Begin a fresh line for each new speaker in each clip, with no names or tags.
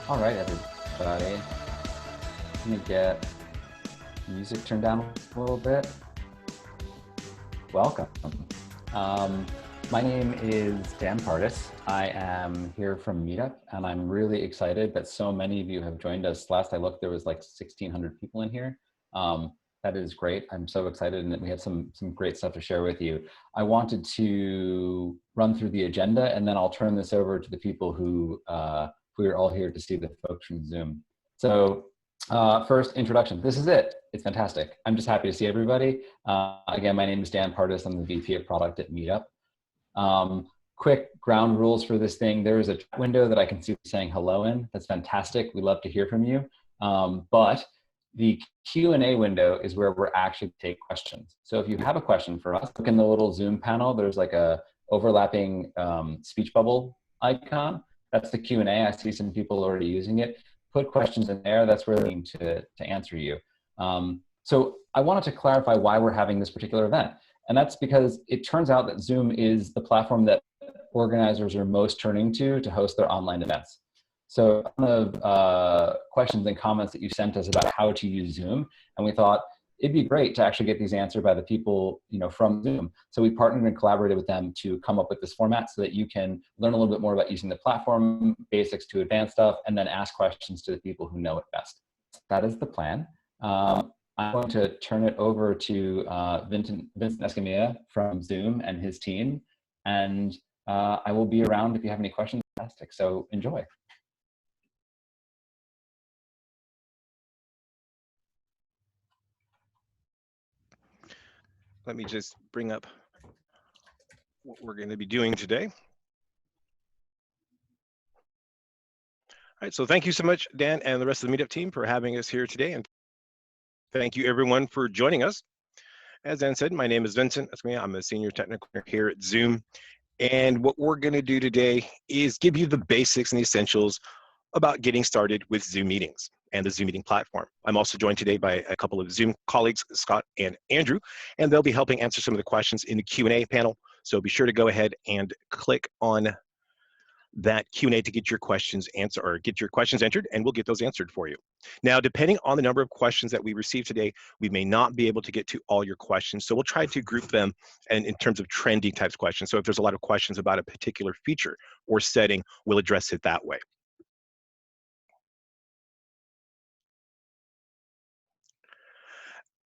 All right, everybody. Let me get music turned down a little bit. Welcome. My name is Dan Pardis. I am here from Meetup, and I'm really excited that so many of you have joined us. Last I looked, there was like 1,600 people in here. That is great. I'm so excited, and we have some great stuff to share with you. I wanted to run through the agenda, and then I'll turn this over to the people who we are all here to see, the folks from Zoom. So first, introduction. This is it. It's fantastic. I'm just happy to see everybody. Again, my name is Dan Pardis. I'm the VP of Product at Meetup. Quick ground rules for this thing. There is a chat window that I can see saying hello in. That's fantastic. We love to hear from you. But the Q&A window is where we're actually take questions. So if you have a question for us, look in the little Zoom panel. There's like a overlapping speech bubble icon. That's the Q&A. I see some people already using it. Put questions in there. That's where we need to answer you. So I wanted to clarify why we're having this particular event. And that's because it turns out that Zoom is the platform that organizers are most turning to host their online events. So a ton of questions and comments that you sent us about how to use Zoom, and we thought it'd be great to actually get these answered by the people from Zoom. So we partnered and collaborated with them to come up with this format so that you can learn a little bit more about using the platform, basics to advanced stuff, and then ask questions to the people who know it best. That is the plan. I'm going to turn it over to Vincent Escamilla from Zoom and his team, and I will be around if you have any questions. Fantastic. So enjoy.
Let me just bring up what we're going to be doing today. All right, so thank you so much, Dan, and the rest of the Meetup team for having us here today. And thank you, everyone, for joining us. As Dan said, my name is Vincent. I'm a senior technical here at Zoom. And what we're going to do today is give you the basics and the essentials about getting started with Zoom meetings and the Zoom meeting platform. I'm also joined today by a couple of Zoom colleagues, Scott and Andrew, and they'll be helping answer some of the questions in the Q&A panel. So be sure to go ahead and click on that Q&A to get your questions answered, or get your questions entered, and we'll get those answered for you. Now, depending on the number of questions that we receive today, we may not be able to get to all your questions, so we'll try to group them and in terms of trendy types questions. So if there's a lot of questions about a particular feature or setting, we'll address it that way.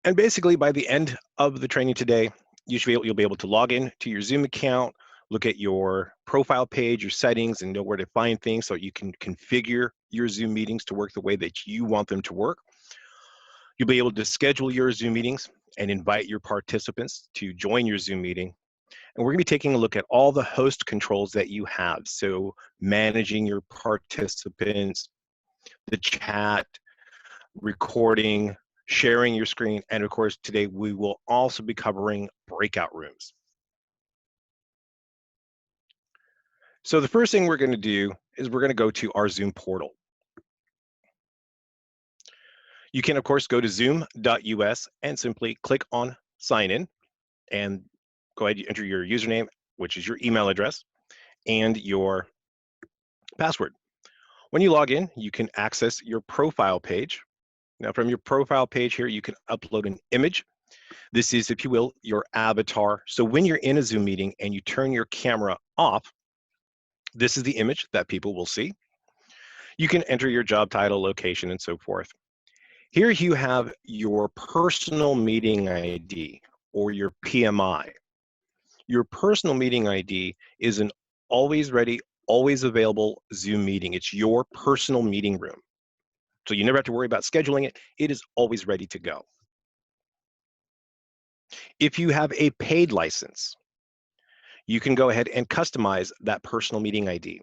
And basically, by the end of the training today, you'll be able to log in to your Zoom account, look at your profile page, your settings, and know where to find things so you can configure your Zoom meetings to work the way that you want them to work. You'll be able to schedule your Zoom meetings and invite your participants to join your Zoom meeting. And we're going to be taking a look at all the host controls that you have. So managing your participants, the chat, recording, sharing your screen, and of course, today we will also be covering breakout rooms. So the first thing we're going to do is we're going to go to our Zoom portal. You can, of course, go to zoom.us and simply click on sign in and go ahead and enter your username, which is your email address, and your password. When you log in, you can access your profile page. Now, from your profile page here, you can upload an image. This is, if you will, your avatar. So when you're in a Zoom meeting and you turn your camera off, this is the image that people will see. You can enter your job title, location, and so forth. Here you have your personal meeting ID, or your PMI. Your personal meeting ID is an always ready, always available Zoom meeting. It's your personal meeting room. So you never have to worry about scheduling it. It is always ready to go. If you have a paid license, you can go ahead and customize that personal meeting ID.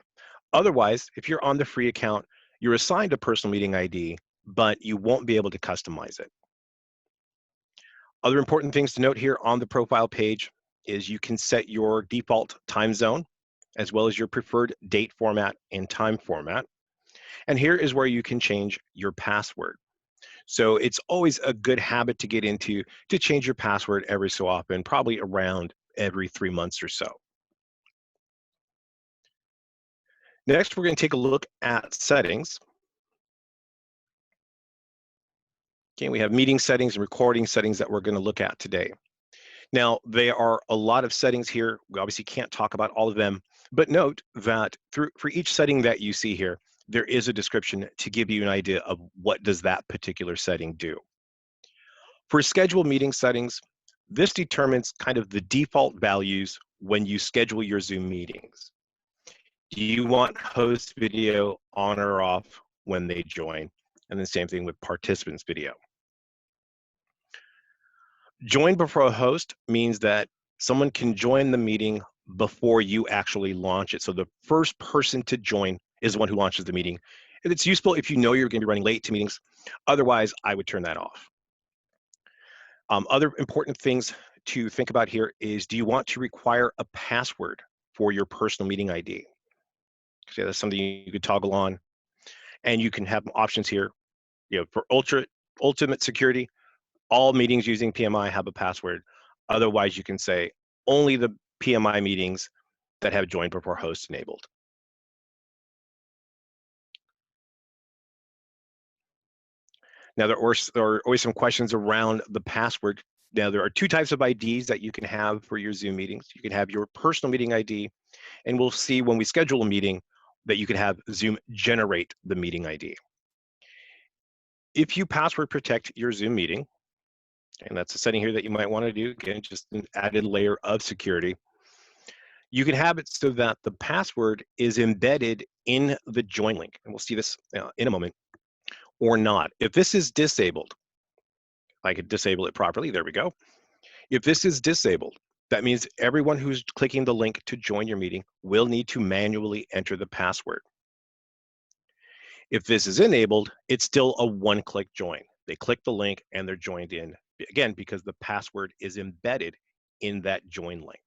Otherwise, if you're on the free account, you're assigned a personal meeting ID, but you won't be able to customize it. Other important things to note here on the profile page is you can set your default time zone, as well as your preferred date format and time format. And here is where you can change your password. So it's always a good habit to get into to change your password every so often, probably around every 3 months or so. Next, we're going to take a look at settings. Okay, we have meeting settings and recording settings that we're going to look at today. Now, there are a lot of settings here. We obviously can't talk about all of them, but note that for each setting that you see here, there is a description to give you an idea of what does that particular setting do. For scheduled meeting settings, this determines kind of the default values when you schedule your Zoom meetings. Do you want host video on or off when they join? And the same thing with participants video. Join before a host means that someone can join the meeting before you actually launch it. So the first person to join is the one who launches the meeting. And it's useful if you know you're going to be running late to meetings. Otherwise, I would turn that off. Other important things to think about here is, do you want to require a password for your personal meeting ID? So that's something you could toggle on. And you can have options here, for ultimate security. All meetings using PMI have a password. Otherwise, you can say only the PMI meetings that have join before host enabled. Now, there are always some questions around the password. Now, there are two types of IDs that you can have for your Zoom meetings. You can have your personal meeting ID, and we'll see when we schedule a meeting that you can have Zoom generate the meeting ID. If you password protect your Zoom meeting, and that's a setting here that you might want to do, again, just an added layer of security, you can have it so that the password is embedded in the join link. And we'll see this in a moment, or not. If this is disabled, I could disable it properly. There we go. If this is disabled, that means everyone who's clicking the link to join your meeting will need to manually enter the password. If this is enabled, it's still a one-click join. They click the link and they're joined in, again, because the password is embedded in that join link.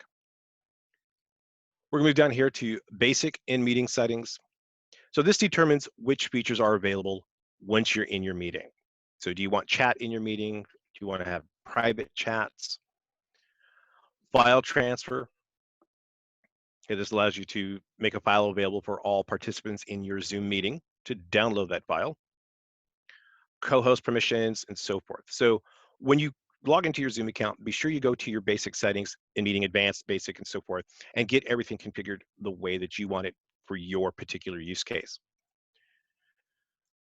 We're gonna move down here to basic in-meeting settings. So this determines which features are available once you're in your meeting. So do you want chat in your meeting? Do you want to have private chats? File transfer. Okay, this allows you to make a file available for all participants in your Zoom meeting to download that file. Co-host permissions and so forth. So when you log into your Zoom account, be sure you go to your basic settings in meeting advanced, basic, and so forth, and get everything configured the way that you want it for your particular use case.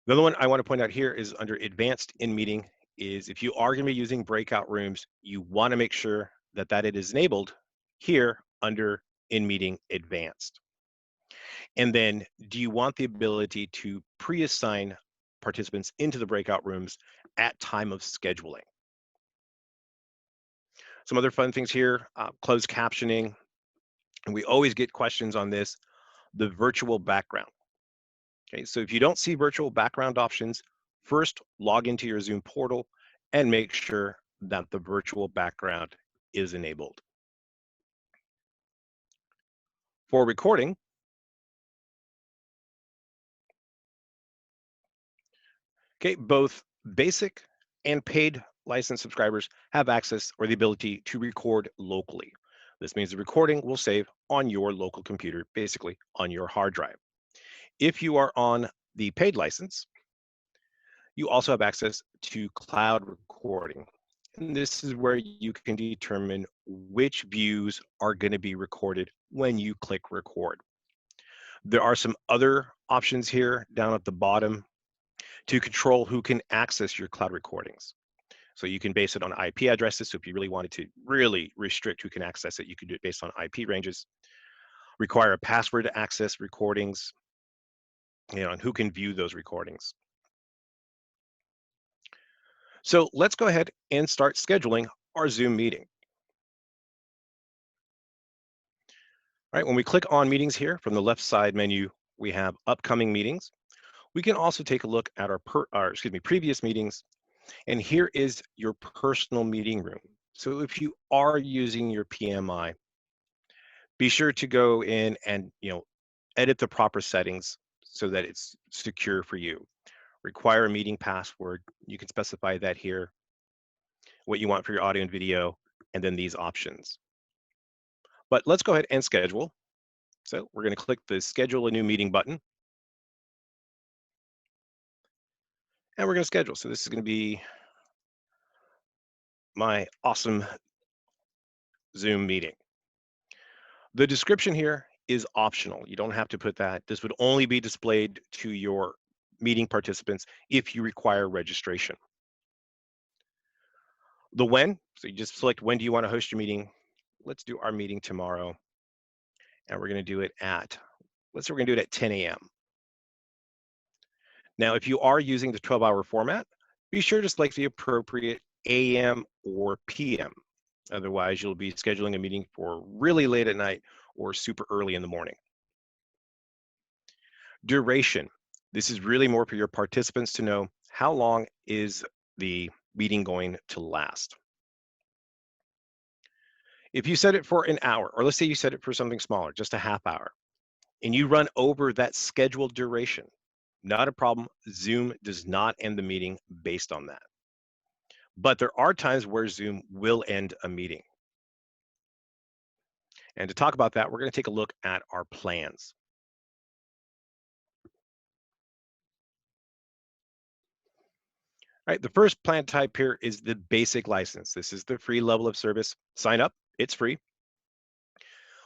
The other one I want to point out here is under advanced in meeting is if you are going to be using breakout rooms, you want to make sure that it is enabled here under in meeting advanced. And then do you want the ability to pre-assign participants into the breakout rooms at time of scheduling? Some other fun things here, closed captioning, and we always get questions on this, the virtual background. Okay, so if you don't see virtual background options, first log into your Zoom portal and make sure that the virtual background is enabled. For recording, okay, both basic and paid license subscribers have access or the ability to record locally. This means the recording will save on your local computer, basically on your hard drive. If you are on the paid license, you also have access to cloud recording. And this is where you can determine which views are going to be recorded when you click record. There are some other options here down at the bottom to control who can access your cloud recordings. So you can base it on IP addresses. So if you really wanted to really restrict who can access it, you can do it based on IP ranges. Require a password to access recordings, and who can view those recordings. So let's go ahead and start scheduling our Zoom meeting. All right, when we click on meetings here from the left side menu, we have upcoming meetings. We can also take a look at our previous meetings, and here is your personal meeting room. So if you are using your PMI, be sure to go in and edit the proper settings so that it's secure for you. Require a meeting password. You can specify that here, what you want for your audio and video, and then these options. But let's go ahead and schedule. So we're going to click the schedule a new meeting button. And we're going to schedule. So this is going to be my awesome Zoom meeting. The description here is optional. You don't have to put that. This would only be displayed to your meeting participants if you require registration. The when, so you just select when do you want to host your meeting. Let's do our meeting tomorrow. And we're going to do it at, let's say we're going to do it at 10 a.m. Now, if you are using the 12-hour format, be sure to select the appropriate AM or PM. Otherwise, you'll be scheduling a meeting for really late at night or super early in the morning. Duration. This is really more for your participants to know how long is the meeting going to last. If you set it for an hour, or let's say you set it for something smaller, just a half hour, and you run over that scheduled duration, not a problem. Zoom does not end the meeting based on that. But there are times where Zoom will end a meeting. And to talk about that, we're going to take a look at our plans. All right, the first plan type here is the basic license. This is the free level of service. Sign up, it's free.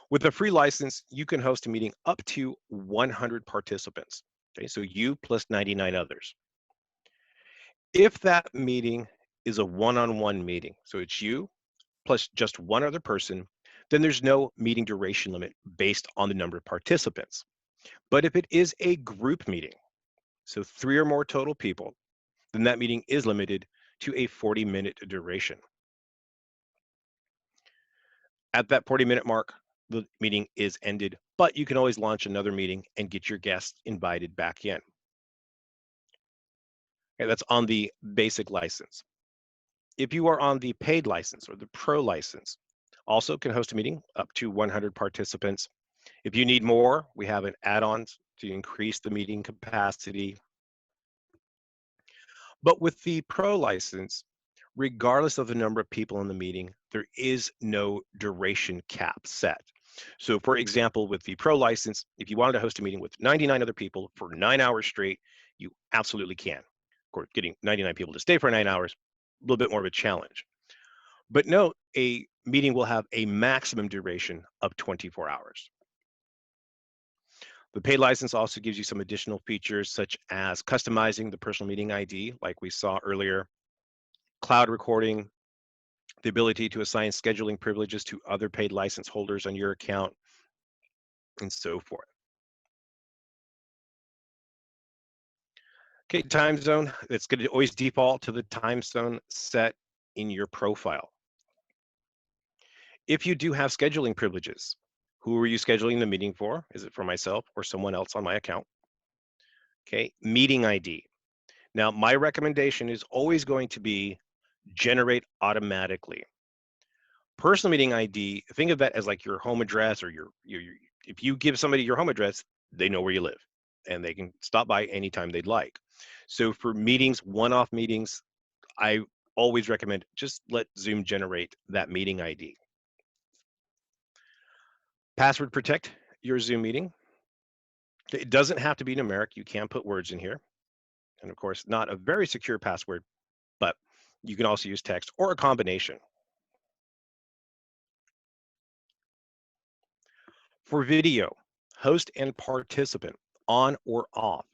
With a free license, you can host a meeting up to 100 participants. Okay, so you plus 99 others. If that meeting is a one-on-one meeting, so it's you plus just one other person, then there's no meeting duration limit based on the number of participants. But if it is a group meeting, so 3 or more total people, then that meeting is limited to a 40-minute duration. At that 40-minute mark, the meeting is ended, but you can always launch another meeting and get your guests invited back in. Okay, that's on the basic license. If you are on the paid license or the pro license, also can host a meeting up to 100 participants. If you need more, we have an add-ons to increase the meeting capacity. But with the pro license, regardless of the number of people in the meeting, there is no duration cap set. So for example, with the pro license, if you wanted to host a meeting with 99 other people for 9 hours straight, you absolutely can. Of course, getting 99 people to stay for 9 hours, a little bit more of a challenge. But note, a meeting will have a maximum duration of 24 hours. The paid license also gives you some additional features such as customizing the personal meeting ID, like we saw earlier, cloud recording, the ability to assign scheduling privileges to other paid license holders on your account, and so forth. Okay, time zone, it's going to always default to the time zone set in your profile. If you do have scheduling privileges, who are you scheduling the meeting for? Is it for myself or someone else on my account? Okay, meeting ID. Now, my recommendation is always going to be generate automatically. Personal meeting ID, think of that as like your home address or if you give somebody your home address, they know where you live and they can stop by anytime they'd like. So for meetings, one-off meetings, I always recommend just let Zoom generate that meeting ID. Password protect your Zoom meeting. It doesn't have to be numeric. You can put words in here. And of course, not a very secure password, but you can also use text or a combination. For video, host and participant, on or off.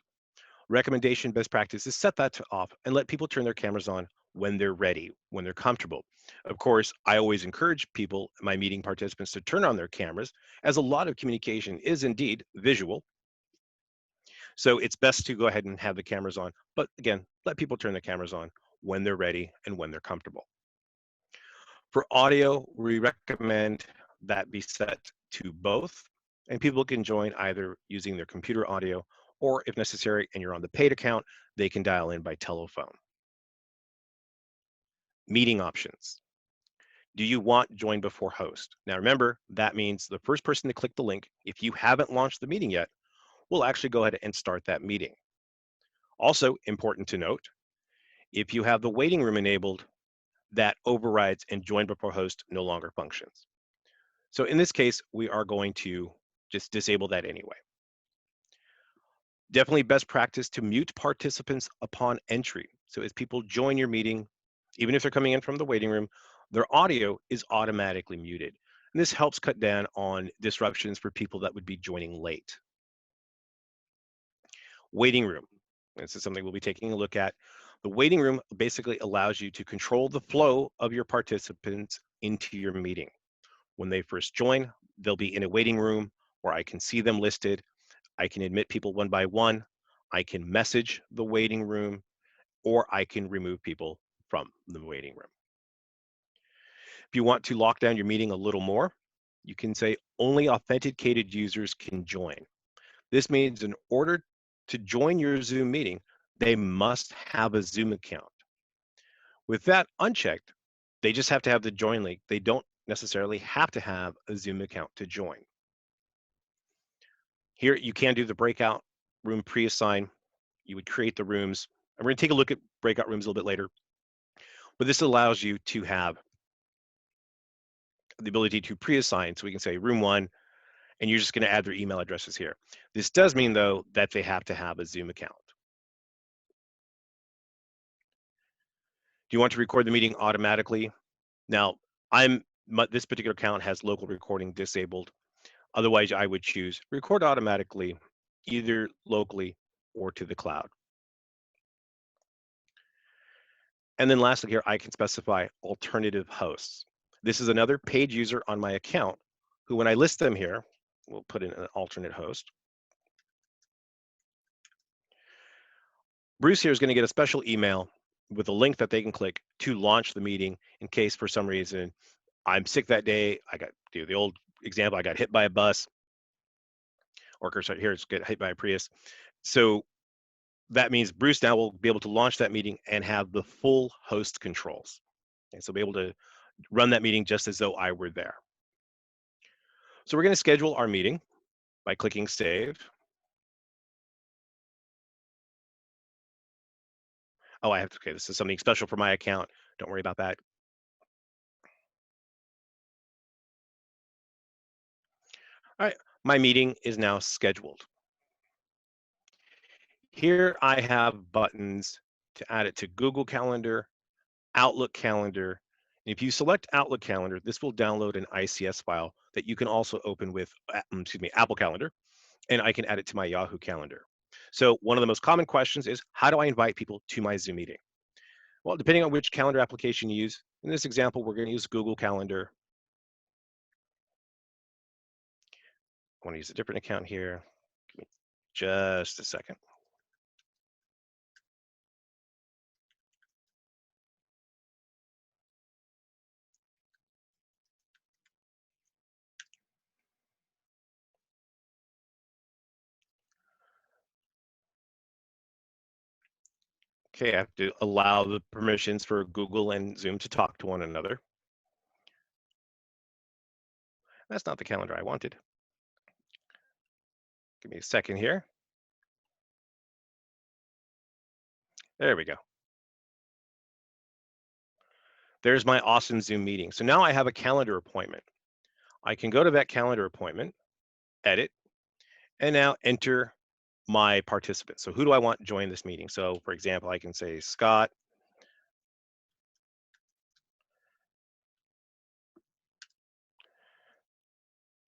Recommendation best practice is set that to off and let people turn their cameras on when they're ready, when they're comfortable. Of course, I always encourage people, my meeting participants, to turn on their cameras, as a lot of communication is indeed visual. So it's best to go ahead and have the cameras on. But again, let people turn the cameras on when they're ready and when they're comfortable. For audio, we recommend that be set to both, and people can join either using their computer audio, or if necessary, and you're on the paid account, they can dial in by telephone. Meeting options. Do you want join before host? Now remember, that means the first person to click the link, if you haven't launched the meeting yet, will actually go ahead and start that meeting. Also important to note, if you have the waiting room enabled, that overrides and join before host no longer functions. So in this case, we are going to just disable that anyway. Definitely best practice to mute participants upon entry. So as people join your meeting, even if they're coming in from the waiting room, their audio is automatically muted. And this helps cut down on disruptions for people that would be joining late. Waiting room. This is something we'll be taking a look at. The waiting room basically allows you to control the flow of your participants into your meeting. When they first join, they'll be in a waiting room where I can see them listed. I can admit people one by one. I can message the waiting room, or I can remove people from the waiting room. If you want to lock down your meeting a little more, you can say only authenticated users can join. This means in order to join your Zoom meeting, they must have a Zoom account. With that unchecked, they just have to have the join link. They don't necessarily have to have a Zoom account to join. Here, you can do the breakout room pre-assign. You would create the rooms. And we're going to take a look at breakout rooms a little bit later. But this allows you to have the ability to pre-assign. So we can say room 1, and you're just going to add their email addresses here. This does mean, though, that they have to have a Zoom account. Do you want to record the meeting automatically? Now, this particular account has local recording disabled. Otherwise, I would choose record automatically, either locally or to the cloud. And then lastly here, I can specify alternative hosts. This is another paid user on my account who, when I list them here, we'll put in an alternate host. Bruce here is going to get a special email with a link that they can click to launch the meeting in case for some reason I'm sick that day. I got the old example, I got hit by a bus, or sorry, here it's get hit by a Prius. So that means Bruce now will be able to launch that meeting and have the full host controls. And so be able to run that meeting just as though I were there. So we're going to schedule our meeting by clicking save. Oh, okay, this is something special for my account. Don't worry about that. All right, my meeting is now scheduled. Here I have buttons to add it to Google Calendar, Outlook Calendar. And if you select Outlook Calendar, this will download an ICS file that you can also open with, Apple Calendar, and I can add it to my Yahoo Calendar. So one of the most common questions is, how do I invite people to my Zoom meeting? Well, depending on which calendar application you use, in this example, we're going to use Google Calendar. I want to use a different account here. Give me just a second. Okay, I have to allow the permissions for Google and Zoom to talk to one another. That's not the calendar I wanted. Give me a second here. There we go. There's my awesome Zoom meeting. So now I have a calendar appointment. I can go to that calendar appointment, edit, and now enter my participants. So who do I want to join this meeting? So for example, I can say Scott.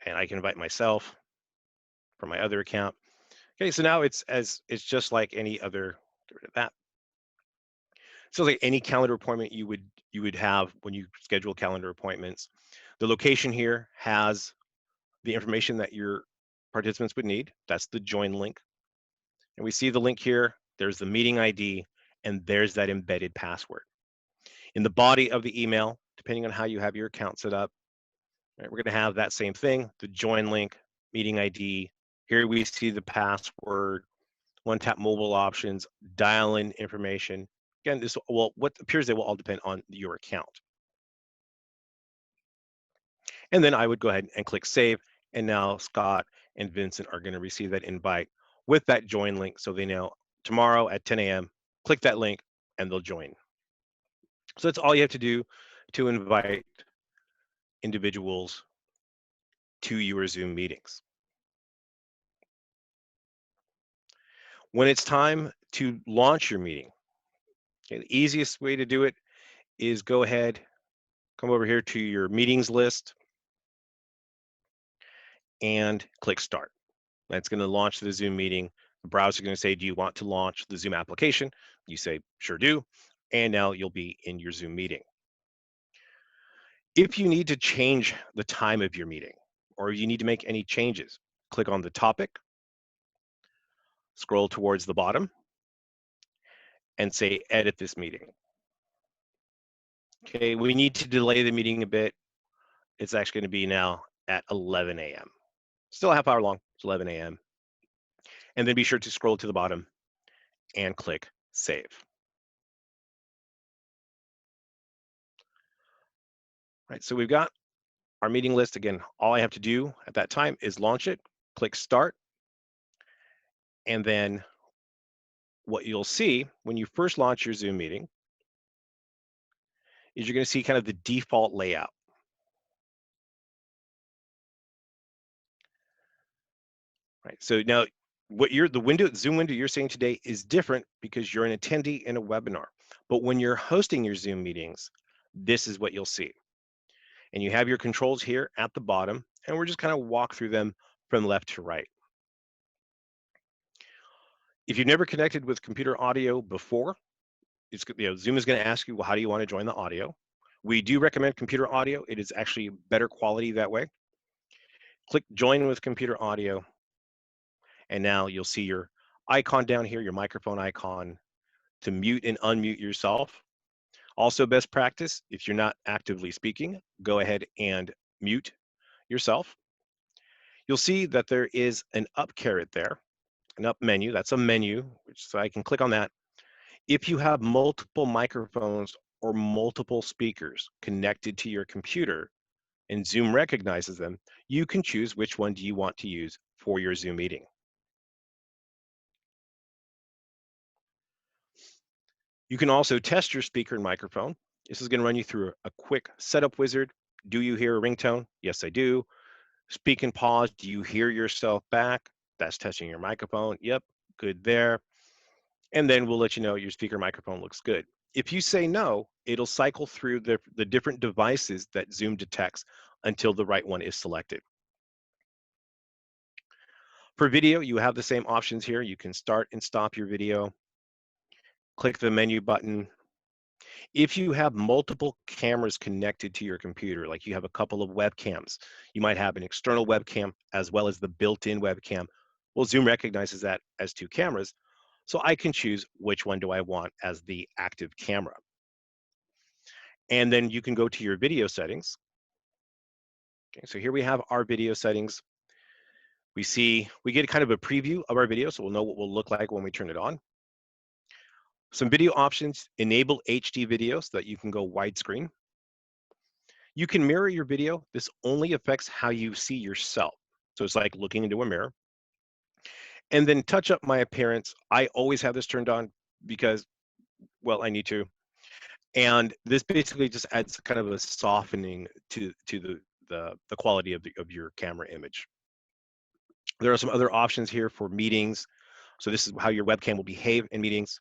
And I can invite myself from my other account. Okay, so now it's just like any other, get rid of that. So like any calendar appointment you would have when you schedule calendar appointments. The location here has the information that your participants would need. That's the join link. And we see the link here. There's the meeting ID, and there's that embedded password. In the body of the email, depending on how you have your account set up, right, we're going to have that same thing, the join link, meeting ID. Here we see the password, one-tap mobile options, dial-in information. Again, what appears they will all depend on your account. And then I would go ahead and click save. And now Scott and Vincent are going to receive that invite with that join link. So they know tomorrow at 10 a.m., click that link and they'll join. So that's all you have to do to invite individuals to your Zoom meetings. When it's time to launch your meeting, okay, the easiest way to do it is go ahead, come over here to your meetings list and click Start. That's going to launch the Zoom meeting. The browser is going to say, do you want to launch the Zoom application? You say, sure do. And now you'll be in your Zoom meeting. If you need to change the time of your meeting or you need to make any changes, click on the topic, scroll towards the bottom, and say, edit this meeting. Okay, we need to delay the meeting a bit. It's actually going to be now at 11 a.m. Still a half hour long, it's 11 a.m. And then be sure to scroll to the bottom and click Save. All right, so we've got our meeting list. Again, all I have to do at that time is launch it, click Start, and then what you'll see when you first launch your Zoom meeting is you're going to see kind of the default layout. Right. So now what the Zoom window you're seeing today is different because you're an attendee in a webinar. But when you're hosting your Zoom meetings, this is what you'll see. And you have your controls here at the bottom, and we're just kind of walk through them from left to right. If you've never connected with computer audio before, Zoom is going to ask you, well, how do you want to join the audio? We do recommend computer audio. It is actually better quality that way. Click Join with Computer Audio, and now you'll see your icon down here, your microphone icon, to mute and unmute yourself. Also, best practice, if you're not actively speaking, go ahead and mute yourself. You'll see that there is an up caret there, an up menu. That's a menu, so I can click on that. If you have multiple microphones or multiple speakers connected to your computer and Zoom recognizes them, you can choose which one do you want to use for your Zoom meeting. You can also test your speaker and microphone. This is going to run you through a quick setup wizard. Do you hear a ringtone? Yes, I do. Speak and pause. Do you hear yourself back? That's testing your microphone. Yep, good there. And then we'll let you know your speaker microphone looks good. If you say no, it'll cycle through the different devices that Zoom detects until the right one is selected. For video, you have the same options here. You can start and stop your video. Click the menu button. If you have multiple cameras connected to your computer, like you have a couple of webcams, you might have an external webcam as well as the built-in webcam. Well, Zoom recognizes that as two cameras, so I can choose which one do I want as the active camera. And then you can go to your video settings. Okay, so here we have our video settings. We get kind of a preview of our video, so we'll know what we'll look like when we turn it on. Some video options: enable HD video so that you can go widescreen. You can mirror your video. This only affects how you see yourself. So it's like looking into a mirror. And then touch up my appearance. I always have this turned on because, well, I need to. And this basically just adds kind of a softening to the quality of your camera image. There are some other options here for meetings. So this is how your webcam will behave in meetings.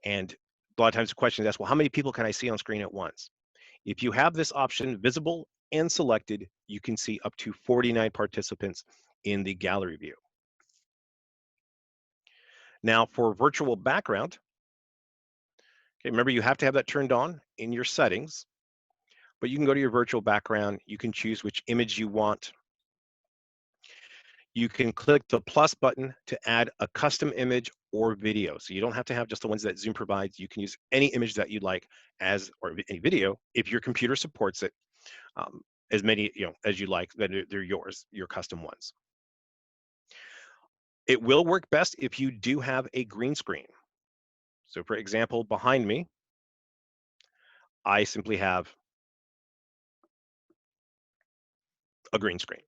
And a lot of times the question is asked, well, how many people can I see on screen at once? If you have this option visible and selected, you can see up to 49 participants in the gallery view. Now for virtual background, okay, remember you have to have that turned on in your settings, but you can go to your virtual background. You can choose which image you want. You can click the plus button to add a custom image or video. So you don't have to have just the ones that Zoom provides. You can use any image that you'd like or any video if your computer supports it. As many as you like, then they're yours, your custom ones. It will work best if you do have a green screen. So for example, behind me, I simply have a green screen.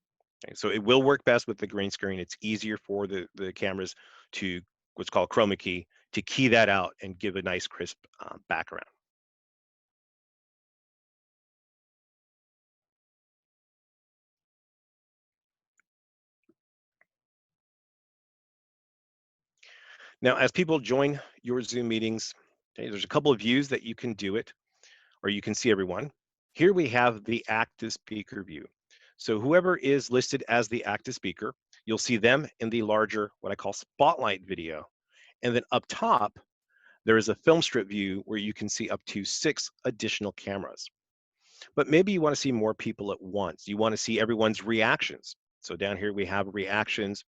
Okay, so it will work best with the green screen. It's easier for the cameras to what's called chroma key to key that out and give a nice crisp background. Now, as people join your Zoom meetings, okay, there's a couple of views that you can do it, or you can see everyone. Here we have the active speaker view. So whoever is listed as the active speaker, you'll see them in the larger, what I call spotlight video. And then up top, there is a film strip view where you can see up to 6 additional cameras. But maybe you want to see more people at once. You want to see everyone's reactions. So down here we have reactions.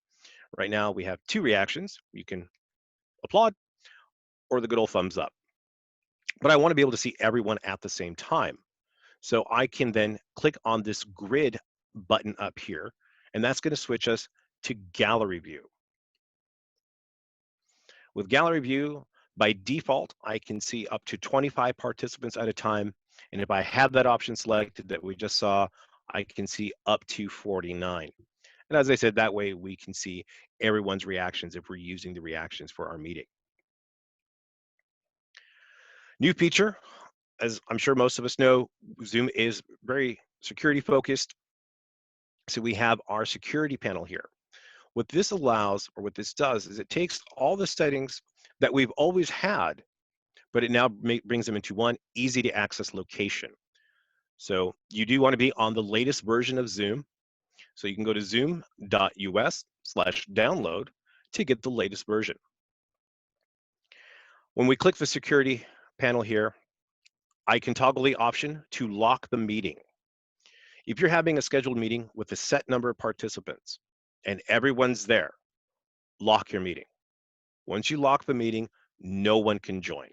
Right now we have 2 reactions. You can applaud or the good old thumbs up. But I want to be able to see everyone at the same time. So I can then click on this grid button up here, and that's going to switch us to gallery view. With gallery view, by default, I can see up to 25 participants at a time. And if I have that option selected that we just saw, I can see up to 49. And as I said, that way we can see everyone's reactions if we're using the reactions for our meeting. New feature, as I'm sure most of us know, Zoom is very security focused. So we have our security panel here. What this allows, or what this does, is it takes all the settings that we've always had, but it now brings them into one easy to access location. So you do want to be on the latest version of Zoom. So you can go to zoom.us/download to get the latest version. When we click the security panel here, I can toggle the option to lock the meeting. If you're having a scheduled meeting with a set number of participants and everyone's there, lock your meeting. Once you lock the meeting, no one can join.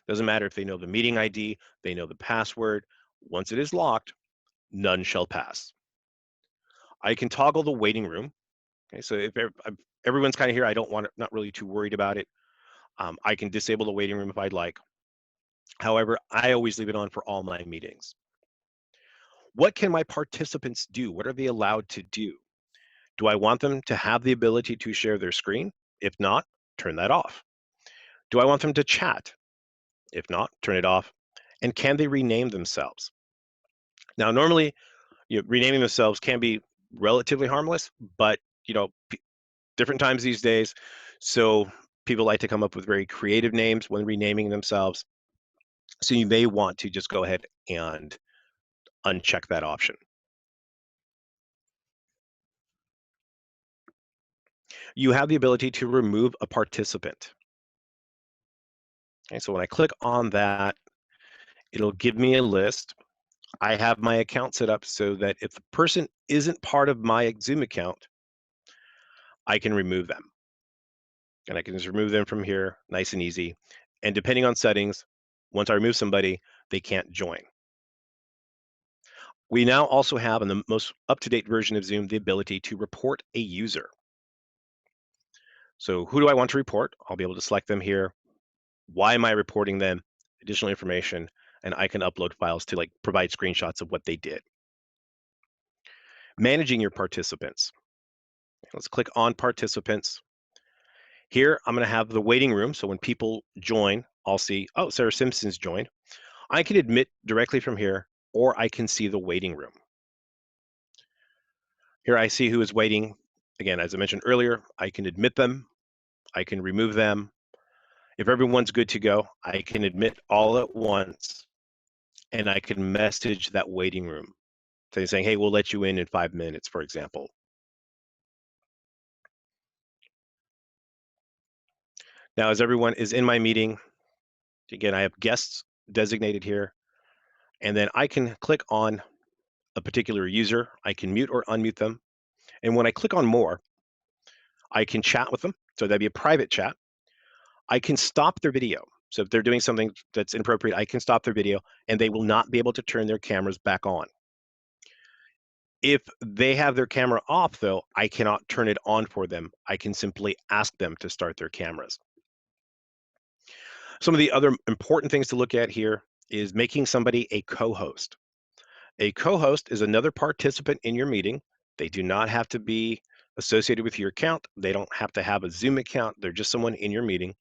Doesn't matter if they know the meeting ID, they know the password. Once it is locked, none shall pass. I can toggle the waiting room. Okay, so if everyone's kind of here, I don't want, not really too worried about it. I can disable the waiting room if I'd like. However, I always leave it on for all my meetings. What can my participants do? What are they allowed to do? Do I want them to have the ability to share their screen? If not, turn that off. Do I want them to chat? If not, turn it off. And can they rename themselves? Now, normally, renaming themselves can be relatively harmless, but different times these days. So people like to come up with very creative names when renaming themselves. So you may want to just go ahead and uncheck that option. You have the ability to remove a participant. Okay, so when I click on that, it'll give me a list. I have my account set up so that if the person isn't part of my Zoom account, I can remove them. And I can just remove them from here, nice and easy. And depending on settings, once I remove somebody, they can't join. We now also have, in the most up-to-date version of Zoom, the ability to report a user. So who do I want to report? I'll be able to select them here. Why am I reporting them? Additional information, and I can upload files to provide screenshots of what they did. Managing your participants. Let's click on participants. Here, I'm going to have the waiting room. So when people join, I'll see, oh, Sarah Simpson's joined. I can admit directly from here, or I can see the waiting room. Here I see who is waiting. Again, as I mentioned earlier, I can admit them. I can remove them. If everyone's good to go, I can admit all at once, and I can message that waiting room. So saying, hey, we'll let you in 5 minutes, for example. Now, as everyone is in my meeting, again, I have guests designated here, and then I can click on a particular user. I can mute or unmute them. And when I click on more, I can chat with them. So that'd be a private chat. I can stop their video. So if they're doing something that's inappropriate, I can stop their video and they will not be able to turn their cameras back on. If they have their camera off, though, I cannot turn it on for them. I can simply ask them to start their cameras. Some of the other important things to look at here is making somebody a co-host. A co-host is another participant in your meeting. They do not have to be associated with your account. They don't have to have a Zoom account. They're just someone in your meeting.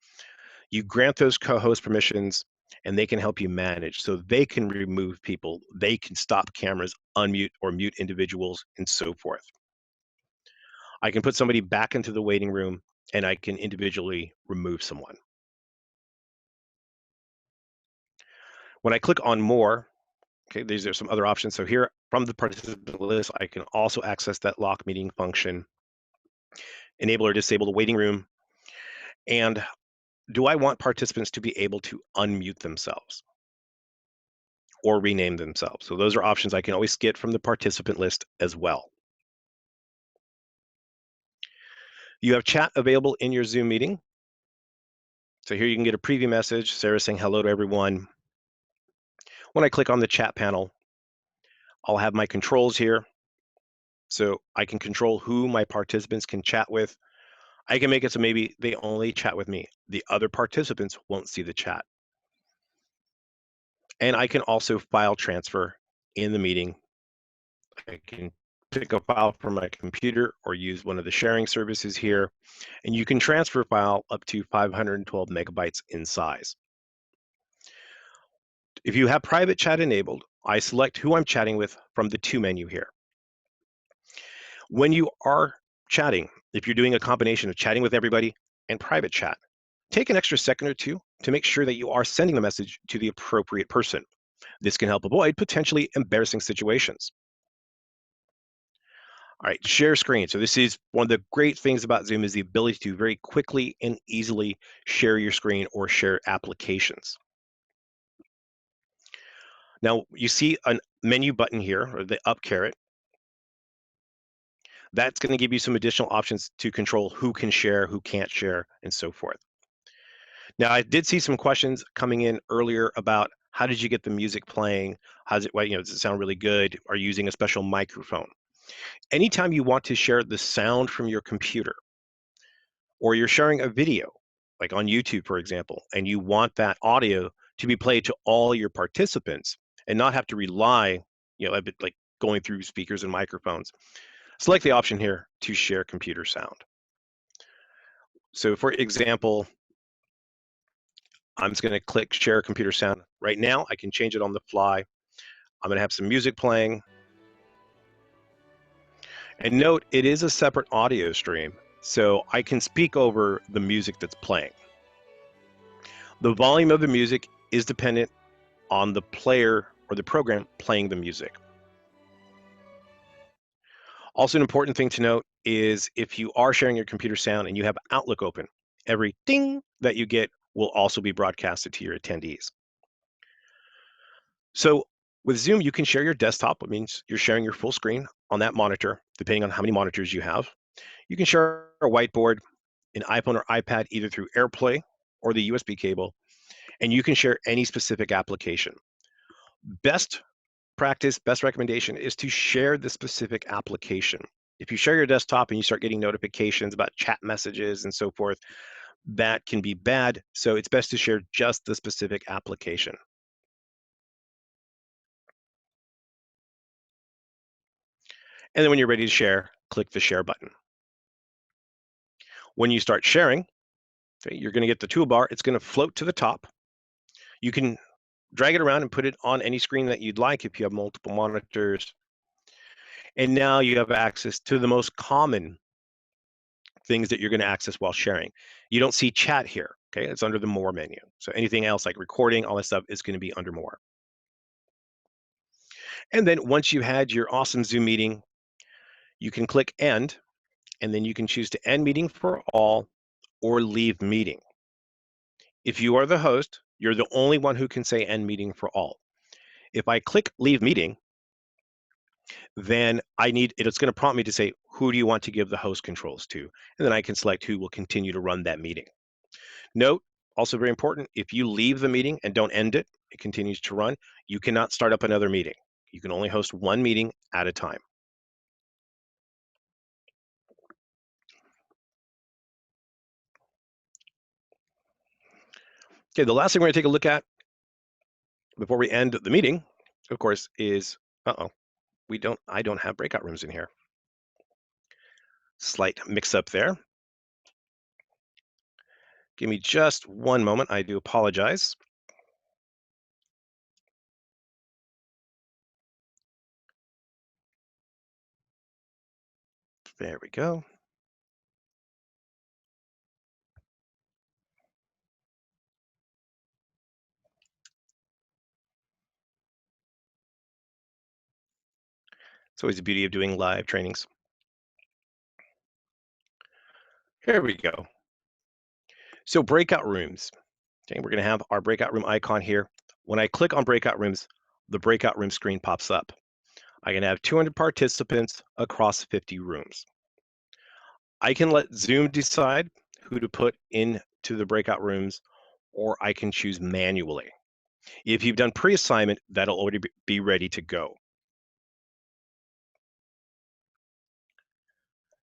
You grant those co-host permissions and they can help you manage. So they can remove people. They can stop cameras, unmute or mute individuals, and so forth. I can put somebody back into the waiting room and I can individually remove someone. When I click on more, Okay, these are some other options. So here from the participant list, I can also access that lock meeting function, enable or disable the waiting room. And do I want participants to be able to unmute themselves or rename themselves? So those are options I can always get from the participant list as well. You have chat available in your Zoom meeting. So here you can get a preview message, Sarah saying hello to everyone. When I click on the chat panel, I'll have my controls here. So I can control who my participants can chat with. I can make it so maybe they only chat with me. The other participants won't see the chat. And I can also file transfer in the meeting. I can pick a file from my computer or use one of the sharing services here. And you can transfer a file up to 512 megabytes in size. If you have private chat enabled, I select who I'm chatting with from the To menu here. When you are chatting, if you're doing a combination of chatting with everybody and private chat, take an extra second or two to make sure that you are sending the message to the appropriate person. This can help avoid potentially embarrassing situations. All right, share screen. So this is one of the great things about Zoom is the ability to very quickly and easily share your screen or share applications. Now you see a menu button here, or the up caret. That's going to give you some additional options to control who can share, who can't share, and so forth. Now, I did see some questions coming in earlier about how did you get the music playing? How's it, does it sound really good? Are you using a special microphone? Anytime you want to share the sound from your computer or you're sharing a video, like on YouTube, for example, and you want that audio to be played to all your participants and not have to rely, a bit like going through speakers and microphones, select the option here to share computer sound. So for example, I'm just going to click share computer sound. Right now, I can change it on the fly. I'm going to have some music playing. And note, it is a separate audio stream, so I can speak over the music that's playing. The volume of the music is dependent on the player or the program playing the music. Also, an important thing to note is if you are sharing your computer sound and you have Outlook open, every ding that you get will also be broadcasted to your attendees. So with Zoom, you can share your desktop. It means you're sharing your full screen on that monitor, depending on how many monitors you have. You can share a whiteboard, an iPhone or iPad, either through AirPlay or the USB cable, and you can share any specific application. Best practice, best recommendation is to share the specific application. If you share your desktop and you start getting notifications about chat messages and so forth, that can be bad. So it's best to share just the specific application. And then when you're ready to share, click the share button. When you start sharing, okay, you're going to get the toolbar. It's going to float to the top. You can drag it around and put it on any screen that you'd like if you have multiple monitors. And now you have access to the most common things that you're going to access while sharing. You don't see chat here. Okay, it's under the More menu. So anything else like recording, all that stuff is going to be under More. And then once you had your awesome Zoom meeting, you can click End, and then you can choose to end meeting for all or leave meeting. If you are the host, you're the only one who can say end meeting for all. If I click leave meeting, then it's going to prompt me to say, who do you want to give the host controls to? And then I can select who will continue to run that meeting. Note, also very important, if you leave the meeting and don't end it, it continues to run, you cannot start up another meeting. You can only host one meeting at a time. Okay, the last thing we're going to take a look at before we end the meeting, of course, is, I don't have breakout rooms in here. Slight mix-up there. Give me just one moment. I do apologize. There we go. It's always the beauty of doing live trainings. Here we go. So breakout rooms. Okay, we're going to have our breakout room icon here. When I click on breakout rooms, the breakout room screen pops up. I can have 200 participants across 50 rooms. I can let Zoom decide who to put into the breakout rooms, or I can choose manually. If you've done pre-assignment, that'll already be ready to go.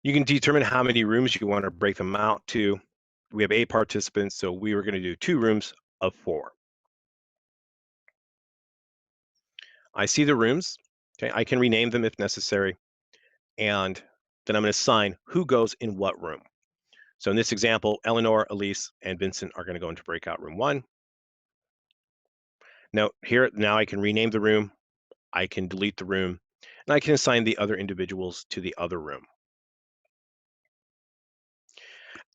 You can determine how many rooms you want to break them out to. We have 8 participants, so we were going to do 2 rooms of 4. I see the rooms. Okay, I can rename them if necessary, and then I'm going to assign who goes in what room. So in this example, Eleanor, Elise, and Vincent are going to go into breakout room 1. Now I can rename the room, I can delete the room, and I can assign the other individuals to the other room.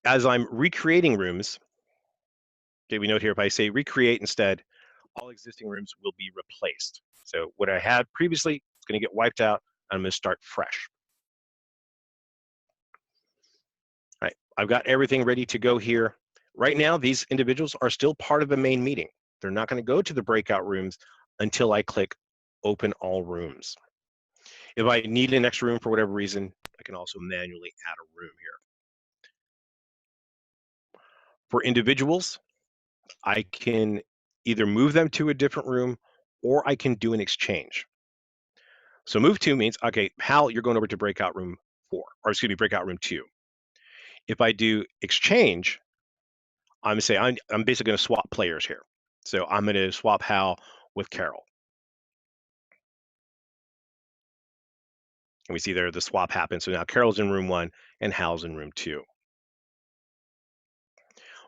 As I'm recreating rooms, okay, we note here if I say recreate instead, all existing rooms will be replaced. So what I had previously is going to get wiped out. I'm going to start fresh. All right, I've got everything ready to go here. Right now, these individuals are still part of the main meeting. They're not going to go to the breakout rooms until I click open all rooms. If I need an extra room for whatever reason, I can also manually add a room here. For individuals, I can either move them to a different room or I can do an exchange. So move to means, okay, Hal, you're going over to breakout room 4, or excuse me, breakout room 2. If I do exchange, I'm basically going to swap players here. So I'm going to swap Hal with Carol. And we see there the swap happens. So now Carol's in room 1 and Hal's in room 2.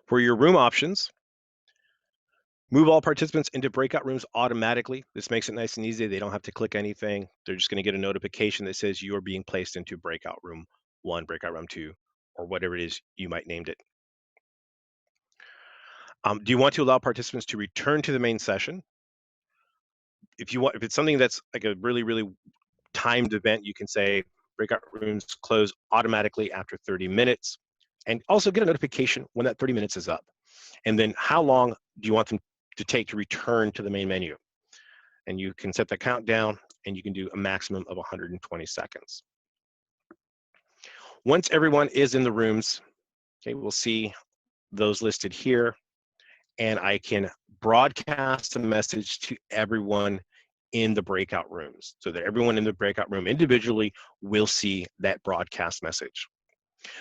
For your room options, move all participants into breakout rooms automatically. This makes it nice and easy. They don't have to click anything. They're just going to get a notification that says you are being placed into breakout room 1, breakout room 2, or whatever it is you might named it. Do you want to allow participants to return to the main session? If it's something that's like a really, really timed event, you can say breakout rooms close automatically after 30 minutes, and also get a notification when that 30 minutes is up. And then how long do you want them to take to return to the main menu? And you can set the countdown, and you can do a maximum of 120 seconds. Once everyone is in the rooms, okay, we'll see those listed here, and I can broadcast a message to everyone in the breakout rooms so that everyone in the breakout room individually will see that broadcast message.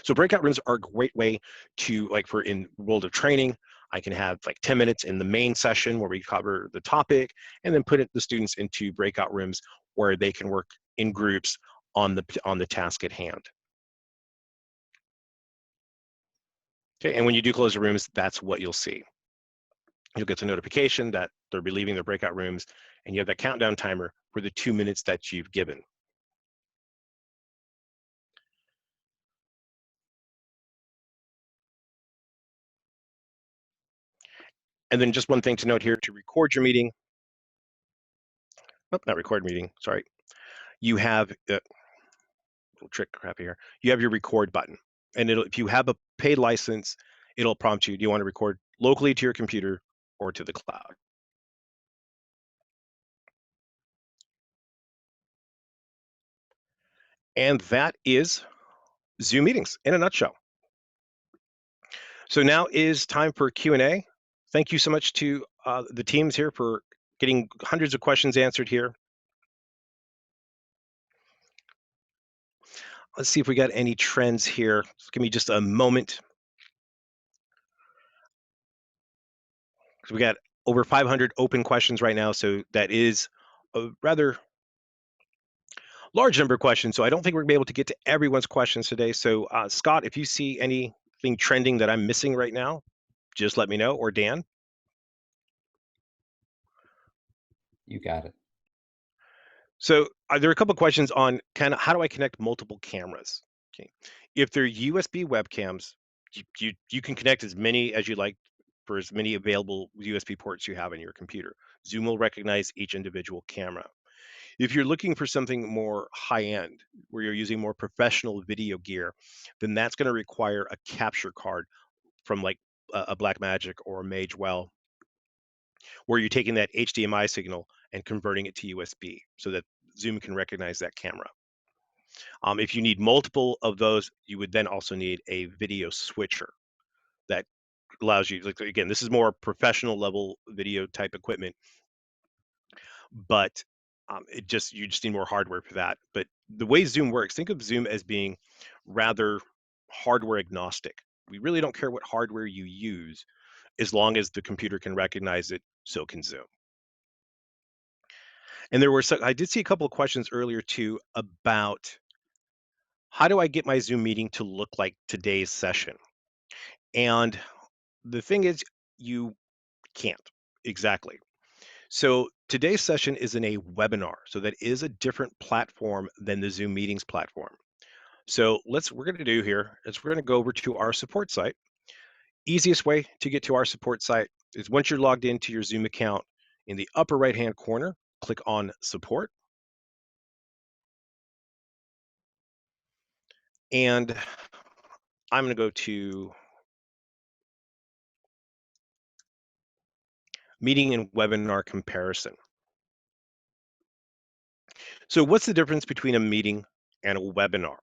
So breakout rooms are a great way to, like for in world of training, I can have like 10 minutes in the main session where we cover the topic and then put the students into breakout rooms where they can work in groups on the task at hand. Okay, and when you do close the rooms, that's what you'll see. You'll get the notification that they'll be leaving their breakout rooms, and you have that countdown timer for the 2 minutes that you've given. And then just one thing to note here, to record your meeting, not record meeting, sorry. You have, little trick crap here. You have your record button. And if you have a paid license, it'll prompt you, do you want to record locally to your computer or to the cloud? And that is Zoom meetings in a nutshell. So now is time for Q&A. Thank you so much to the teams here for getting hundreds of questions answered here. Let's see if we got any trends here. Give me just a moment. We got over 500 open questions right now, so that is a rather large number of questions. So I don't think we're gonna be able to get to everyone's questions today. So Scott, if you see anything trending that I'm missing right now, just let me know, or Dan.
You got it.
So there are a couple of questions on kind of how do I connect multiple cameras? Okay, if they're USB webcams, you can connect as many as you like for as many available USB ports you have in your computer. Zoom will recognize each individual camera. If you're looking for something more high end, where you're using more professional video gear, then that's going to require a capture card from like a Blackmagic or a Magewell, where you're taking that HDMI signal and converting it to USB so that Zoom can recognize that camera. If you need multiple of those, you would then also need a video switcher that allows you, like, again, this is more professional level video type equipment, but you just need more hardware for that. But the way Zoom works, think of Zoom as being rather hardware agnostic. We really don't care what hardware you use as long as the computer can recognize it, so can Zoom. And I did see a couple of questions earlier too about how do I get my Zoom meeting to look like today's session? And the thing is, you can't exactly. So today's session is in a webinar. So that is a different platform than the Zoom meetings platform. So we're going to do here is we're going to go over to our support site. Easiest way to get to our support site is once you're logged into your Zoom account, in the upper right hand corner, click on support. And I'm going to go to meeting and webinar comparison. So what's the difference between a meeting and a webinar?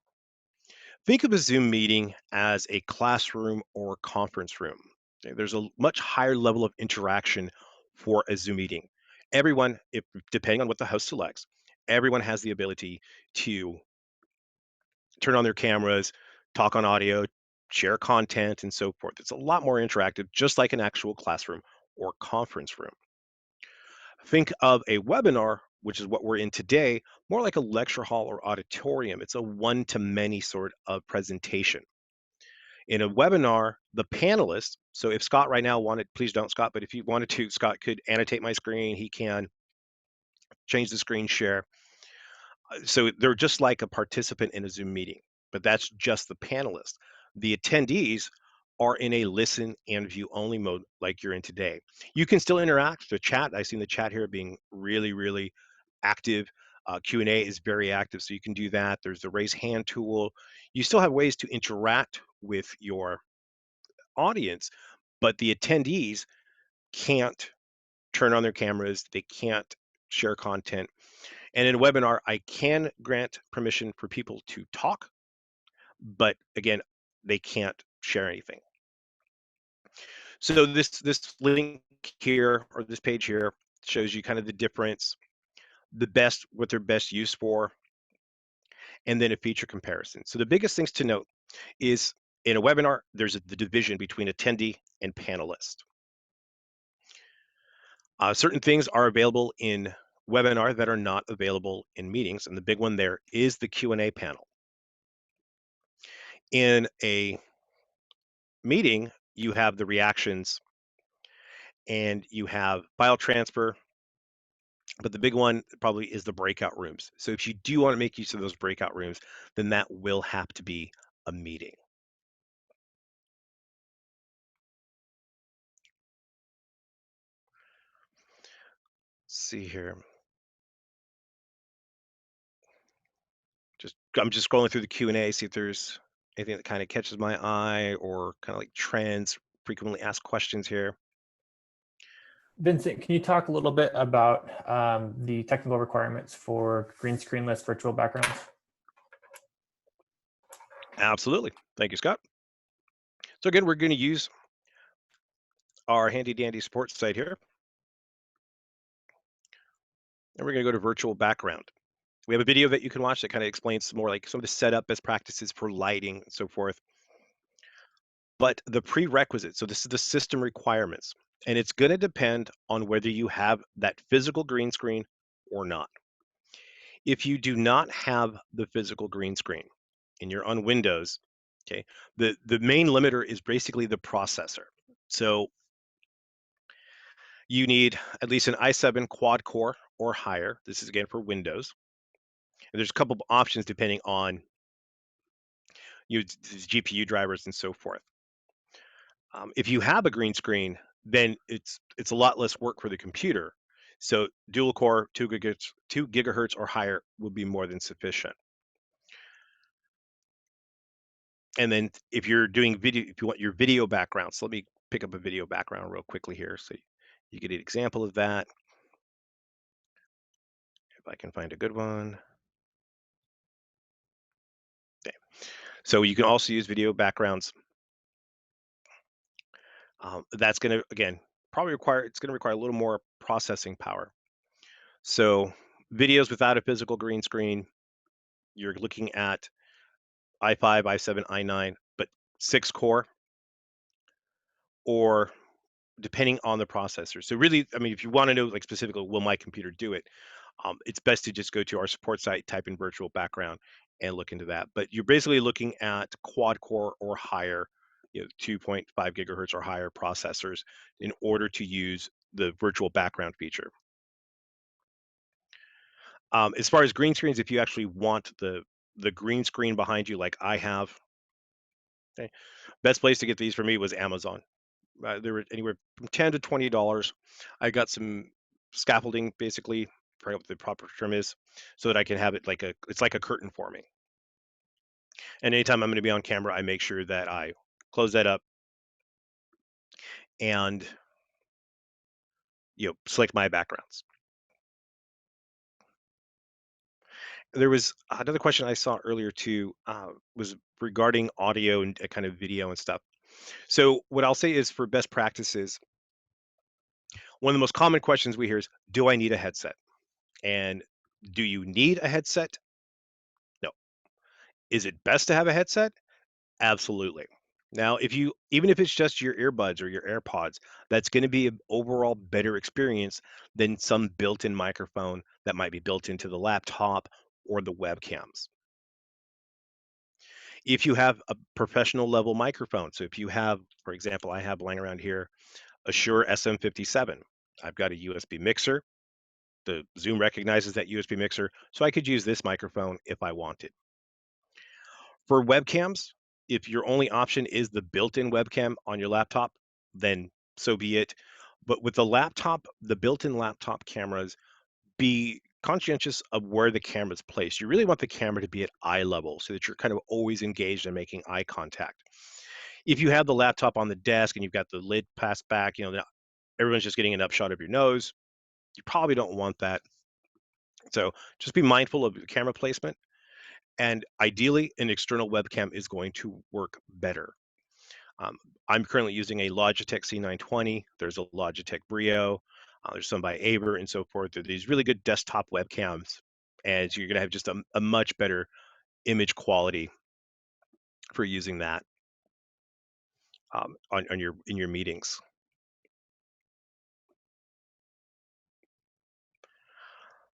Think of a Zoom meeting as a classroom or conference room. Okay, there's a much higher level of interaction for a Zoom meeting. Everyone, if depending on what the host selects, everyone has the ability to turn on their cameras, talk on audio, share content, and so forth. It's a lot more interactive, just like an actual classroom or conference room. Think of a webinar, which is what we're in today, more like a lecture hall or auditorium. It's a one-to-many sort of presentation. In a webinar, the panelists, so if Scott right now wanted, please don't, Scott, but if he wanted to, Scott could annotate my screen. He can change the screen share. So they're just like a participant in a Zoom meeting, but that's just the panelists. The attendees are in a listen and view only mode like you're in today. You can still interact. The chat, I've seen the chat here being really, really active. Q&A is very active, so you can do that. There's the raise hand tool. You still have ways to interact with your audience, but the attendees can't turn on their cameras. They can't share content. And in a webinar, I can grant permission for people to talk, but again, they can't share anything. So this link here or this page here shows you kind of the difference, what they're best used for, and then a feature comparison. So the biggest things to note is in a webinar, there's the division between attendee and panelist. Certain things are available in webinar that are not available in meetings, and the big one there is the Q&A panel. In a meeting, you have the reactions and you have file transfer, but the big one probably is the breakout rooms. So if you do want to make use of those breakout rooms, then that will have to be a meeting. Let's see here. I'm just scrolling through the Q&A, see if there's anything that kind of catches my eye or kind of like trends, frequently asked questions here.
Vincent, can you talk a little bit about the technical requirements for green screenless virtual backgrounds?
Absolutely. Thank you, Scott. So again, we're going to use our handy dandy support site here. And we're going to go to virtual background. We have a video that you can watch that kind of explains more like some of the setup best practices for lighting and so forth. But the prerequisites, so this is the system requirements, and it's going to depend on whether you have that physical green screen or not. If you do not have the physical green screen and you're on Windows, okay, the main limiter is basically the processor. So you need at least an i7 quad core or higher. This is again for Windows. And there's a couple of options depending on GPU drivers and so forth. If you have a green screen, then it's a lot less work for the computer. So dual core, 2 gigahertz or higher would be more than sufficient. And then if you're doing video, if you want your video background, so let me pick up a video background real quickly here so you get an example of that. If I can find a good one. Okay. So you can also use video backgrounds. That's going to, again, it's going to require a little more processing power. So videos without a physical green screen, you're looking at i5, i7, i9, but 6 core, or depending on the processor. So really, I mean, if you want to know like specifically, will my computer do it? It's best to just go to our support site, type in virtual background, and look into that. But you're basically looking at quad core or higher, 2.5 gigahertz or higher processors in order to use the virtual background feature. As far as green screens, if you actually want the green screen behind you, like I have, okay, best place to get these for me was Amazon. They were anywhere from $10 to $20. I got some scaffolding, basically, I forget what the proper term is, so that I can have it it's like a curtain for me. And anytime I'm going to be on camera, I make sure that I close that up and select my backgrounds. There was another question I saw earlier too, was regarding audio and kind of video and stuff. So what I'll say is for best practices, one of the most common questions we hear is, do I need a headset? And do you need a headset? No. Is it best to have a headset? Absolutely. Now, even if it's just your earbuds or your AirPods, that's going to be an overall better experience than some built-in microphone that might be built into the laptop or the webcams. If you have a professional level microphone, so if you have, for example, I have lying around here a Shure SM57. I've got a USB mixer. The Zoom recognizes that USB mixer, so I could use this microphone if I wanted. For webcams, if your only option is the built-in webcam on your laptop, then so be it. But with the built-in laptop cameras, be conscientious of where the camera is placed. You really want the camera to be at eye level so that you're kind of always engaged and making eye contact. If you have the laptop on the desk and you've got the lid passed back, everyone's just getting an upshot of your nose. You probably don't want that. So just be mindful of your camera placement. And ideally, an external webcam is going to work better. Um, I'm currently using a Logitech C920. There's a Logitech Brio. There's some by Aber and so forth. There are these really good desktop webcams, and so you're going to have just a much better image quality for using that in your meetings.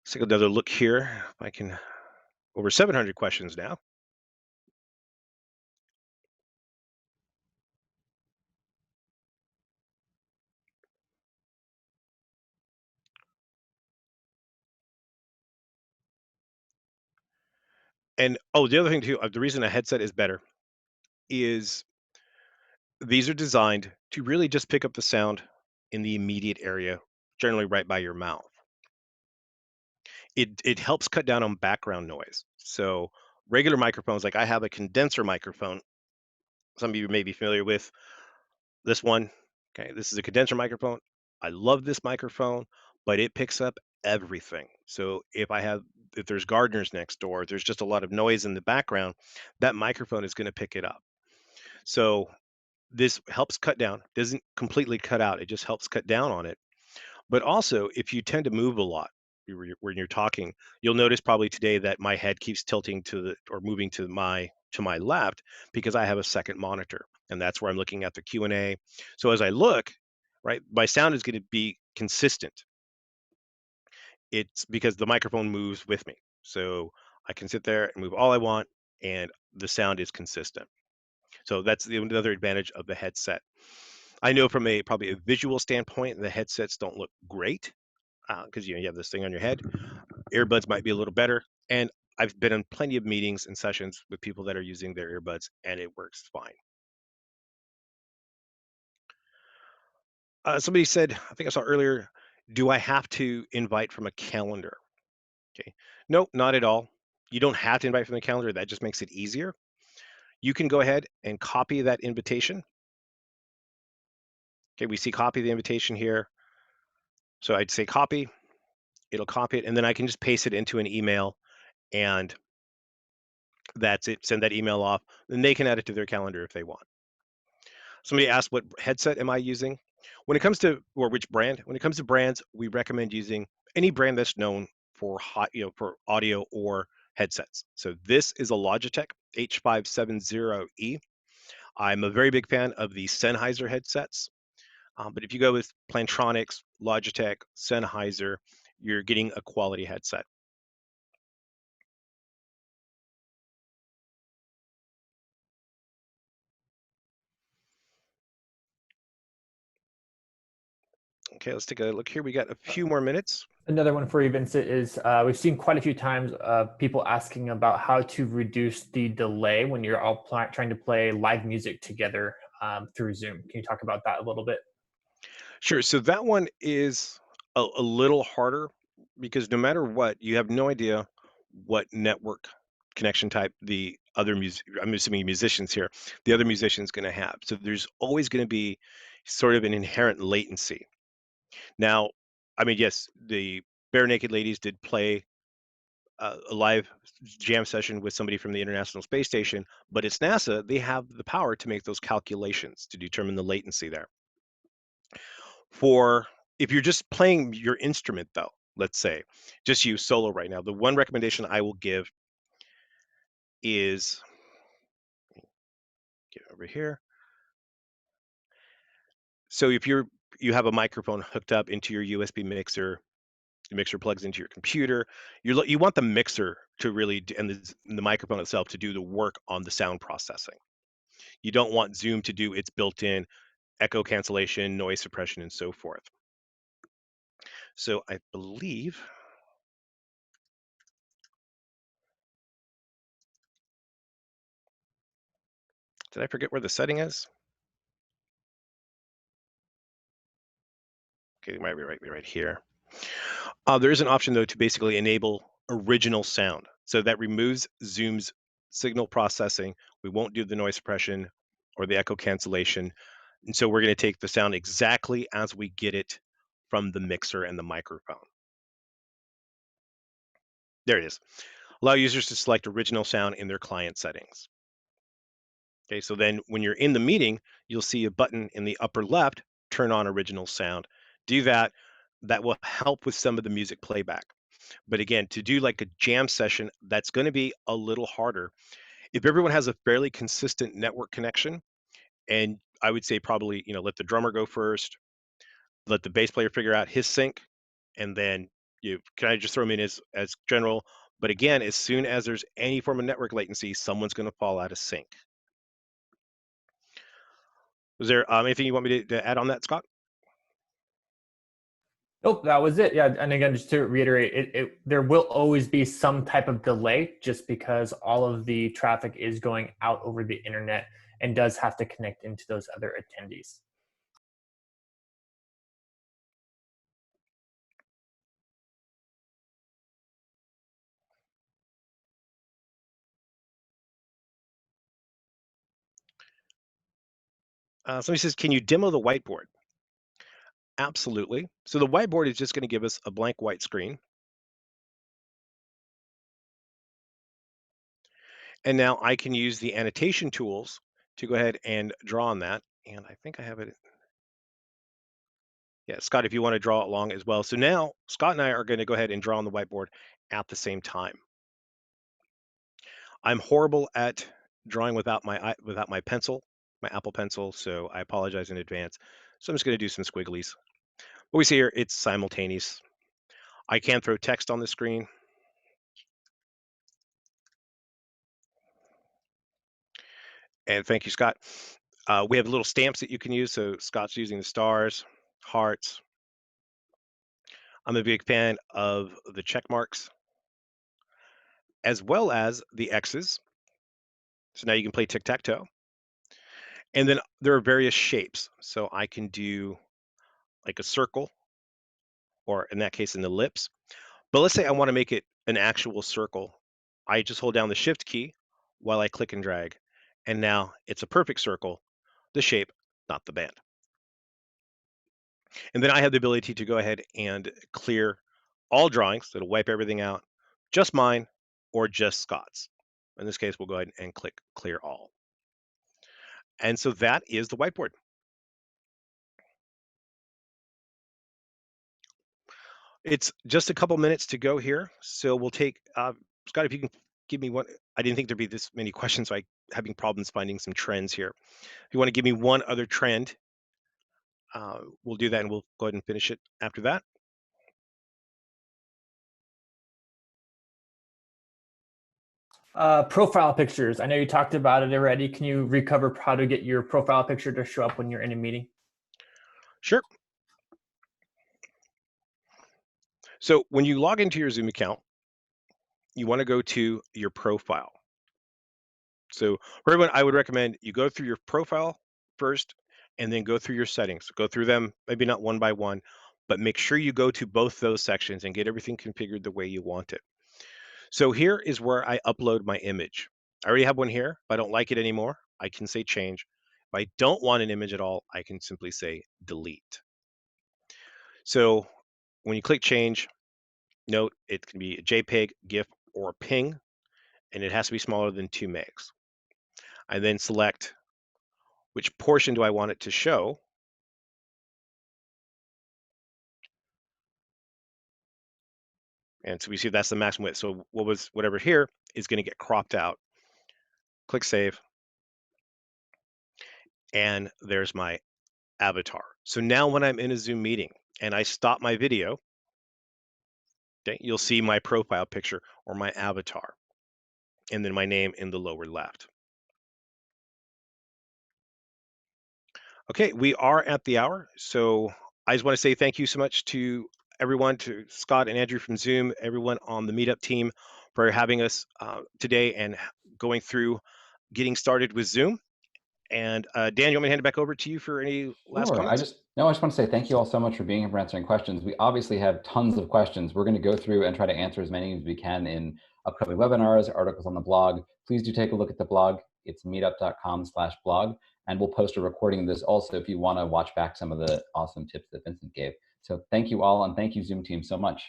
Let's take another look here. If I can, over 700 questions now. And the other thing too, the reason a headset is better is these are designed to really just pick up the sound in the immediate area, generally right by your mouth. It helps cut down on background noise. So regular microphones, like I have a condenser microphone. Some of you may be familiar with this one. Okay, this is a condenser microphone. I love this microphone, but it picks up everything. So if there's gardeners next door, there's just a lot of noise in the background, that microphone is going to pick it up. So this helps cut down, doesn't completely cut out, it just helps cut down on it. But also, if you tend to move a lot when you're talking, you'll notice probably today that my head keeps tilting or moving to my left because I have a second monitor, and that's where I'm looking at the Q&A. So as I look, right, my sound is going to be consistent. It's because the microphone moves with me. So I can sit there and move all I want, and the sound is consistent. So that's another advantage of the headset. I know from probably a visual standpoint, the headsets don't look great because you have this thing on your head. Earbuds might be a little better, and I've been in plenty of meetings and sessions with people that are using their earbuds, and it works fine. Somebody said, I think I saw earlier, Do I have to invite from a calendar? Okay. No, not at all. You don't have to invite from the calendar. That just makes it easier. You can go ahead and copy that invitation. Okay, we see copy the invitation here. So I'd say copy, it'll copy it, and then I can just paste it into an email, and that's it. Send that email off, and they can add it to their calendar if they want. Somebody asked what headset am I using? When it comes to, or which brand, when it comes to brands, we recommend using any brand that's known for for audio or headsets. So this is a Logitech H570E. I'm a very big fan of the Sennheiser headsets. But if you go with Plantronics, Logitech, Sennheiser, you're getting a quality headset. Okay, let's take a look here. We got a few more minutes.
Another one for you, Vincent, is we've seen quite a few times people asking about how to reduce the delay when you're all trying to play live music together through Zoom. Can you talk about that a little bit?
Sure. So that one is a little harder because no matter what, you have no idea what network connection type the other music, I'm assuming musicians here, the other musician's going to have. So there's always going to be sort of an inherent latency. Now, I mean, yes, the Bare Naked Ladies did play a live jam session with somebody from the International Space Station, but it's NASA. They have the power to make those calculations to determine the latency there. For if you're just playing your instrument, though, let's say, just you solo right now, the one recommendation I will give is get over here. So if you have a microphone hooked up into your USB mixer, the mixer plugs into your computer. You want the mixer to really and the microphone itself to do the work on the sound processing. You don't want Zoom to do its built-in echo cancellation, noise suppression, and so forth. So I believe, did I forget where the setting is? Okay, it might be right here. There is an option though to basically enable original sound. So that removes Zoom's signal processing. We won't do the noise suppression or the echo cancellation. And so we're going to take the sound exactly as we get it from the mixer and the microphone. There it is. Allow users to select original sound in their client settings. Okay, so then when you're in the meeting, you'll see a button in the upper left, turn on original sound. Do that. That will help with some of the music playback. But again, to do like a jam session, that's going to be a little harder. If everyone has a fairly consistent network connection, and I would say probably, let the drummer go first, let the bass player figure out his sync, and then you can I just throw them in as general. But again, as soon as there's any form of network latency, someone's going to fall out of sync. Was there anything you want me to add on that, Scott?
Nope, that was it. Yeah, and again, just to reiterate, there will always be some type of delay just because all of the traffic is going out over the internet and does have to connect into those other attendees.
Somebody says, can you demo the whiteboard? Absolutely. So the whiteboard is just going to give us a blank white screen. And now I can use the annotation tools to go ahead and draw on that. And I think I have it. Yeah, Scott, if you want to draw along as well. So now Scott and I are going to go ahead and draw on the whiteboard at the same time. I'm horrible at drawing without my pencil, my Apple Pencil, so I apologize in advance. So I'm just going to do some squigglies. What we see here, it's simultaneous. I can throw text on the screen. And thank you, Scott. We have little stamps that you can use. So Scott's using the stars, hearts. I'm a big fan of the check marks, as well as the X's. So now you can play tic-tac-toe. And then there are various shapes. So I can do like a circle, or in that case, an ellipse. But let's say I want to make it an actual circle. I just hold down the Shift key while I click and drag, and now it's a perfect circle, the shape, not the band. And then I have the ability to go ahead and clear all drawings. So it'll wipe everything out, just mine or just Scott's. In this case, we'll go ahead and click clear all. And so that is the whiteboard. It's just a couple minutes to go here. So we'll take, Scott, if you can give me one. I didn't think there'd be this many questions, so I'm having problems finding some trends here. If you want to give me one other trend, we'll do that and we'll go ahead and finish it after that.
Profile pictures. I know you talked about it already. Can you recover how to get your profile picture to show up when you're in a meeting?
Sure. So when you log into your Zoom account, you want to go to your profile. So for everyone, I would recommend you go through your profile first and then go through your settings. Go through them, maybe not one by one, but make sure you go to both those sections and get everything configured the way you want it. So here is where I upload my image. I already have one here. If I don't like it anymore, I can say change. If I don't want an image at all, I can simply say delete. So when you click change, note it can be a JPEG, GIF, or a PNG, and it has to be smaller than 2 megs. I then select which portion do I want it to show. And so we see that's the maximum width. So whatever here is going to get cropped out. Click save. And there's my avatar. So now when I'm in a Zoom meeting and I stop my video, okay, you'll see my profile picture or my avatar, and then my name in the lower left. Okay, we are at the hour. So I just want to say thank you so much to everyone, to Scott and Andrew from Zoom, everyone on the Meetup team for having us today and going through getting started with Zoom. And Dan, you want me to hand it back over to you for any last
Sure. I
comments?
just want to say thank you all so much for being here, for answering questions. We obviously have tons of questions. We're going to go through and try to answer as many as we can in upcoming webinars, articles on the blog. Please do take a look at the blog. It's meetup.com/blog. And we'll post a recording of this also if you want to watch back some of the awesome tips that Vincent gave. So thank you all, and thank you, Zoom team, so much.